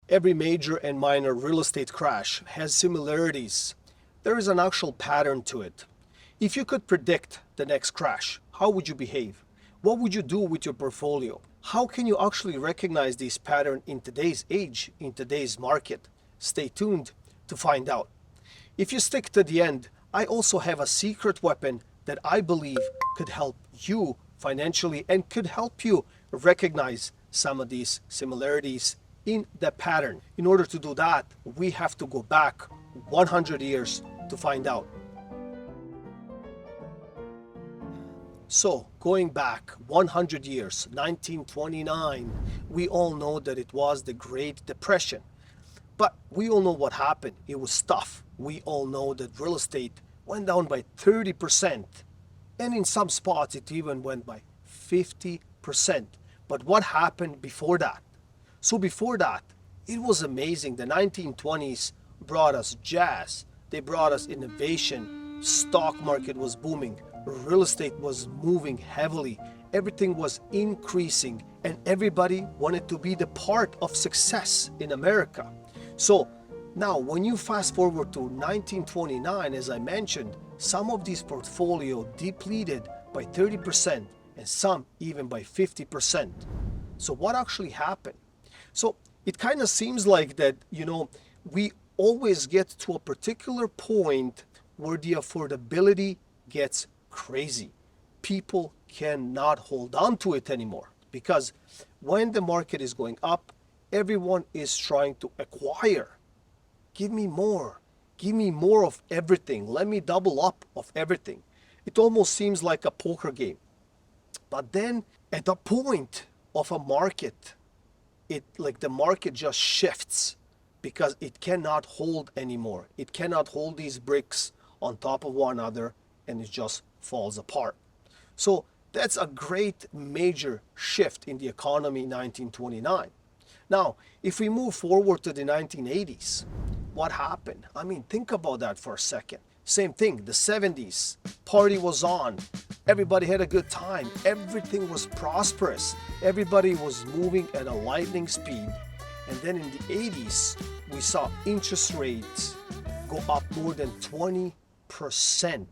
Every major and minor real estate crash has similarities. There is an actual pattern to it. If you could predict the next crash, how would you behave? What would you do with your portfolio? How can you actually recognize this pattern in today's age, in today's market? Stay tuned to find out. If you stick to the end, I also have a secret weapon that I believe could help you financially and could help you recognize some of these similarities in the pattern. In order to do that, we have to go back 100 years to find out. So, going back 100 years, 1929, we all know that it was the Great Depression. But we all know what happened. It was tough. We all know that real estate went down by 30%. And in some spots, it even went by 50%. But what happened before that? So before that, it was amazing. The 1920s brought us jazz. They brought us innovation. Stock market was booming. Real estate was moving heavily. Everything was increasing. And everybody wanted to be the part of success in America. So now when you fast forward to 1929, as I mentioned, some of these portfolio depleted by 30% and some even by 50%. So what actually happened? So it kind of seems like that, we always get to a particular point where the affordability gets crazy. People cannot hold on to it anymore because when the market is going up, everyone is trying to acquire. Give me more. Give me more of everything. Let me double up of everything. It almost seems like a poker game. But then at the point of a market, the market just shifts because it cannot hold anymore. It cannot hold these bricks on top of one another and it just falls apart. So that's a great major shift in the economy in 1929. Now, if we move forward to the 1980s, what happened? I mean, think about that for a second. Same thing, the 70s, party was on. Everybody had a good time. Everything was prosperous. Everybody was moving at a lightning speed. And then in the 80s, we saw interest rates go up more than 20%.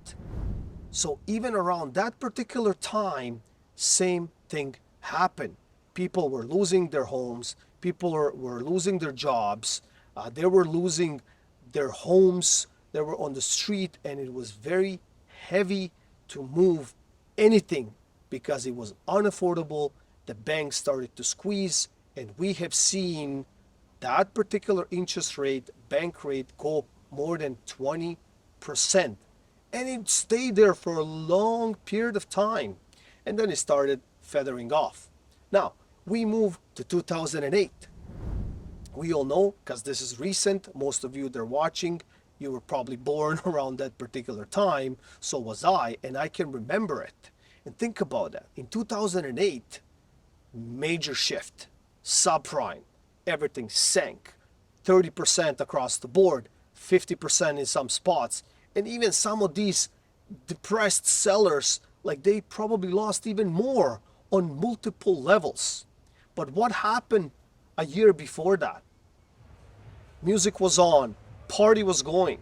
So even around that particular time, same thing happened. People were losing their homes. People were losing their jobs. They were losing their homes. They were on the street, and it was very heavy to move anything because it was unaffordable. The banks started to squeeze, and we have seen that particular interest rate, bank rate, go more than 20%. And it stayed there for a long period of time. And then it started feathering off. Now, we move to 2008. We all know, because this is recent, most of you that are watching, you were probably born around that particular time. So was I, and I can remember it. And think about that. In 2008, major shift, subprime, everything sank, 30% across the board, 50% in some spots. And even some of these depressed sellers, they probably lost even more on multiple levels. But what happened a year before that? Music was on, party was going.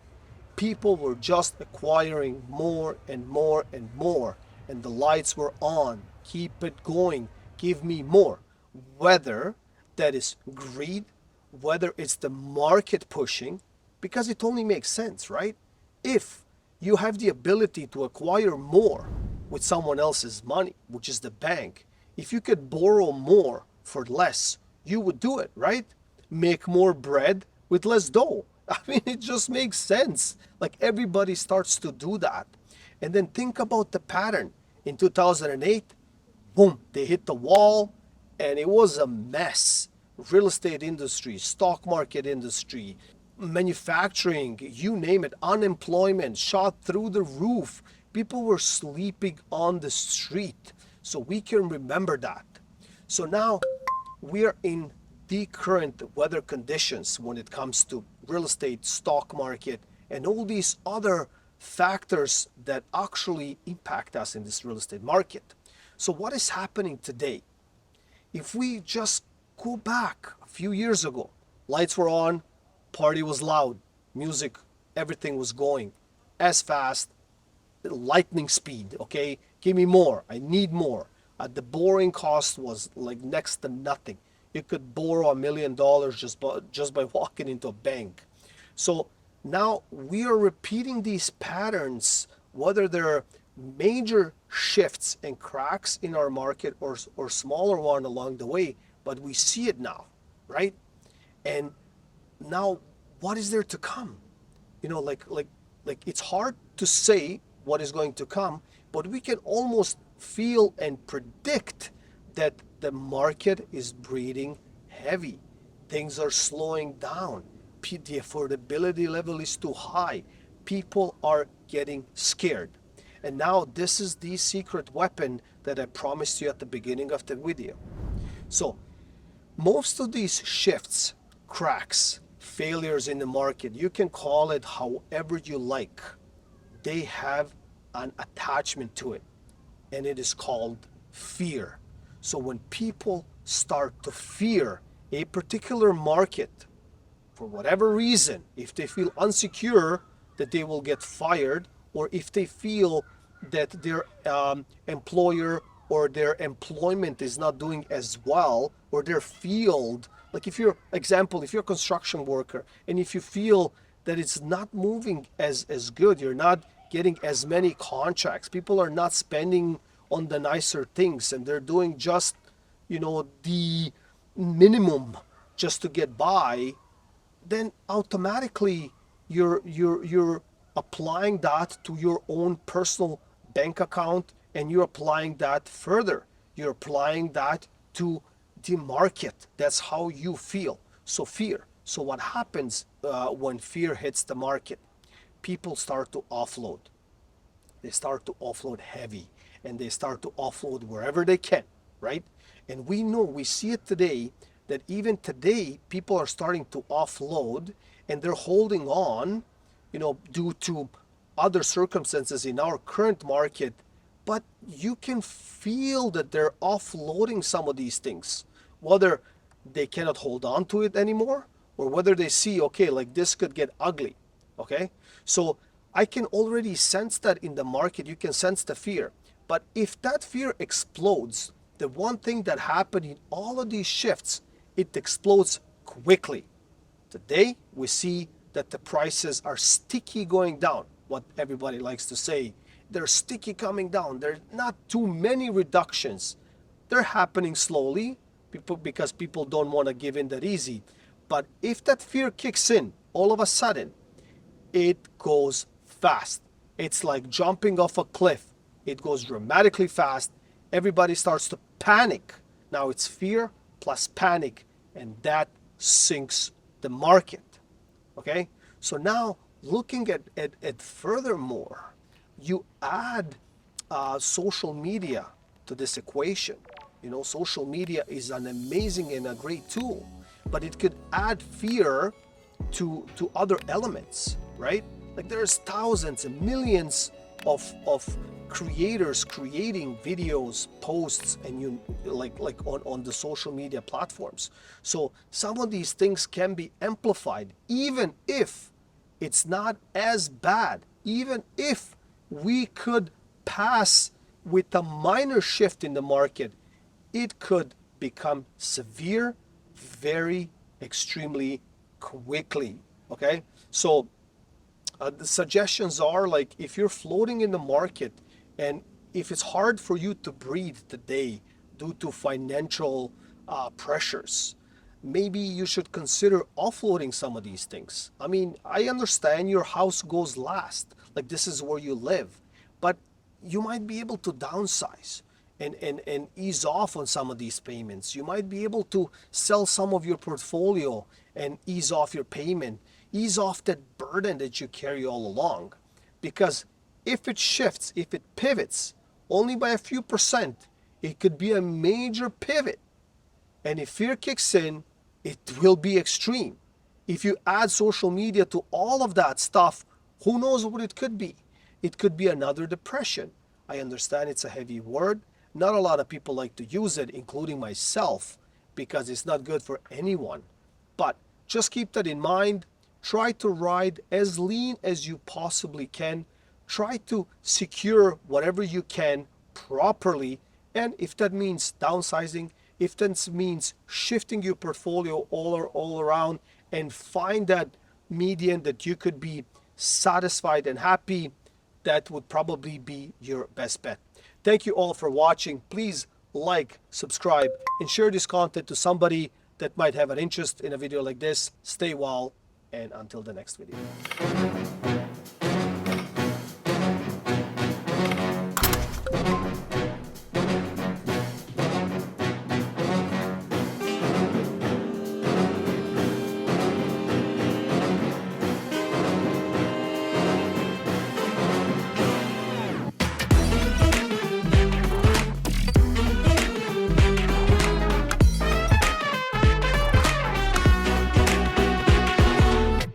People were just acquiring more and more and more. And the lights were on. Keep it going. Give me more. Whether that is greed, whether it's the market pushing, because it only makes sense, right? If you have the ability to acquire more with someone else's money, which is the bank, if you could borrow more for less, you would do it, right? Make more bread with less dough. I mean, it just makes sense. Everybody starts to do that. And then think about the pattern. In 2008, boom, they hit the wall and it was a mess. Real estate industry, stock market industry, manufacturing, you name it, unemployment shot through the roof. People were sleeping on the street. So we can remember that. So now we are in the current weather conditions when it comes to real estate, stock market, and all these other factors that actually impact us in this real estate market. So what is happening today? If we just go back a few years ago, Lights were on, party was loud, music, everything was going as fast, lightning speed, okay? Give me more, I need more. The borrowing cost was like next to nothing. You could borrow $1 million just by walking into a bank. So now we are repeating these patterns, whether they're major shifts and cracks in our market or smaller one along the way, but we see it now, right? And now what is there to come? Like it's hard to say what is going to come, but we can almost feel and predict that the market is breathing heavy. Things are slowing down. The affordability level is too high. People are getting scared. And now this is the secret weapon that I promised you at the beginning of the video. So most of these shifts, cracks, failures in the market, you can call it however you like, they have an attachment to it, and it is called fear. So when people start to fear a particular market, for whatever reason, if they feel insecure that they will get fired, or if they feel that their employer or their employment is not doing as well, or their field, like if you're a construction worker, and if you feel that it's not moving as good, you're not getting as many contracts, people are not spending on the nicer things, and they're doing just the minimum just to get by, then automatically you're applying that to your own personal bank account, and you're applying that further. You're applying that to the market. That's how you feel. So fear. So what happens when fear hits the market? People start to offload. They start to offload heavy, and they start to offload wherever they can, right? And we see it today, that even today people are starting to offload, and they're holding on, due to other circumstances in our current market. But you can feel that they're offloading some of these things, whether they cannot hold on to it anymore, or whether they see, okay, like this could get ugly. Okay, so I can already sense that in the market. You can sense the fear. But if that fear explodes, the one thing that happened in all of these shifts, it explodes quickly. Today we see that the prices are sticky going down. What everybody likes to say, they're sticky coming down. There are not too many reductions. They're happening slowly, because people don't want to give in that easy. But if that fear kicks in, all of a sudden, it goes fast. It's like jumping off a cliff. It goes dramatically fast. Everybody starts to panic. Now it's fear plus panic, and that sinks the market. Okay? So now looking at furthermore, you add social media to this equation. Social media is an amazing and a great tool, but it could add fear to other elements, right? Like there's thousands and millions of creators creating videos, posts, and on the social media platforms. So some of these things can be amplified, even if it's not as bad, even if we could pass with a minor shift in the market, it could become severe very extremely quickly. Okay, so the suggestions are, like, if you're floating in the market, and if it's hard for you to breathe today due to financial pressures, maybe you should consider offloading some of these things. I mean, I understand your house goes last, like this is where you live, but you might be able to downsize and ease off on some of these payments. You might be able to sell some of your portfolio and ease off your payment, ease off that burden that you carry all along. Because if it shifts, if it pivots only by a few percent, it could be a major pivot. And if fear kicks in, it will be extreme. If you add social media to all of that stuff, who knows what it could be? It could be another depression. I understand it's a heavy word. Not a lot of people like to use it, including myself, because it's not good for anyone. But just keep that in mind. Try to ride as lean as you possibly can. Try to secure whatever you can properly. And if that means downsizing, if that means shifting your portfolio all around and find that median that you could be satisfied and happy, that would probably be your best bet. Thank you all for watching. Please like, subscribe, and share this content to somebody that might have an interest in a video like this. Stay well, and until the next video.